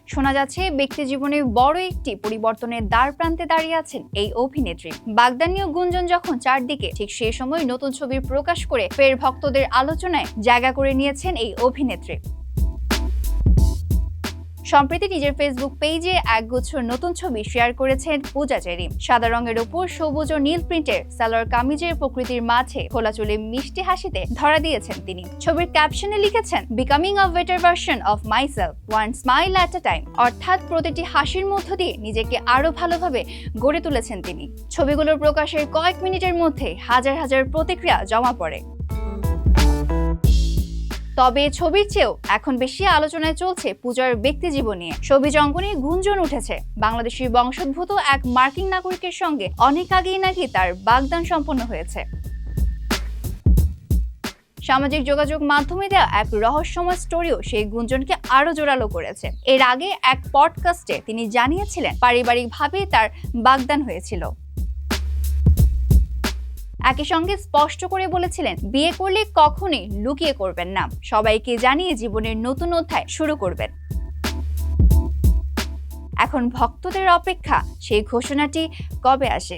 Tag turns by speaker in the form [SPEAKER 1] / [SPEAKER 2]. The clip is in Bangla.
[SPEAKER 1] শোনা যাচ্ছে ব্যক্তি জীবনে বড় একটি পরিবর্তনের দ্বার প্রান্তে দাঁড়িয়ে আছেন এই অভিনেত্রী। বাগদান নিয়ে গুঞ্জন যখন চারদিকে, ঠিক সেই সময় নতুন ছবি প্রকাশ করে ফের ভক্তদের আলোচনায় জায়গা করে নিয়েছেন এই অভিনেত্রী। সম্প্রতি নিজের ফেসবুক পেজে একগুচ্ছ নতুন ছবি শেয়ার করেছেন পূজা চেরি। সাদা রঙের উপর সবুজ ও নীল প্রিন্টের সালোয়ার কামিজের প্রকৃতির মাঝে খোলা চুলে মিষ্টি হাসিতে ধরা দিয়েছেন তিনি। ছবির ক্যাপশনে লিখেছেন, becoming a better version of myself, one smile at a time. অর্থাৎ প্রতিটি হাসির মধ্য দিয়ে নিজেকে আরো ভালোভাবে গড়ে তুলেছেন তিনি। ছবিগুলোর প্রকাশের কয়েক মিনিটের মধ্যে হাজার হাজার প্রতিক্রিয়া জমা পড়ে। তবে ছবির চেয়েও এখন বেশি আলোচনায় চলছে পূজার ব্যক্তি জীবন নিয়ে। ছবি অঙ্গনে গুঞ্জন উঠেছে বাংলাদেশি বংশোদ্ভূত এক মার্কিন নাগরিকের সঙ্গে অনেক আগেই নাকি তার বাগদান সম্পন্ন হয়েছে। সামাজিক যোগাযোগ মাধ্যমে দেওয়া এক রহস্যময় স্টোরিও সেই গুঞ্জনকে আরো জোরালো করেছে। এর আগে এক পডকাস্টে তিনি জানিয়েছিলেন পারিবারিকভাবে তার বাগদান হয়েছিল। একই সঙ্গে স্পষ্ট করে বলেছিলেন, বিয়ে করলে কখনোই লুকিয়ে করবেন না, সবাইকে জানিয়ে জীবনের নতুন অধ্যায় শুরু করবেন। এখন ভক্তদের অপেক্ষা সেই ঘোষণাটি কবে আসে।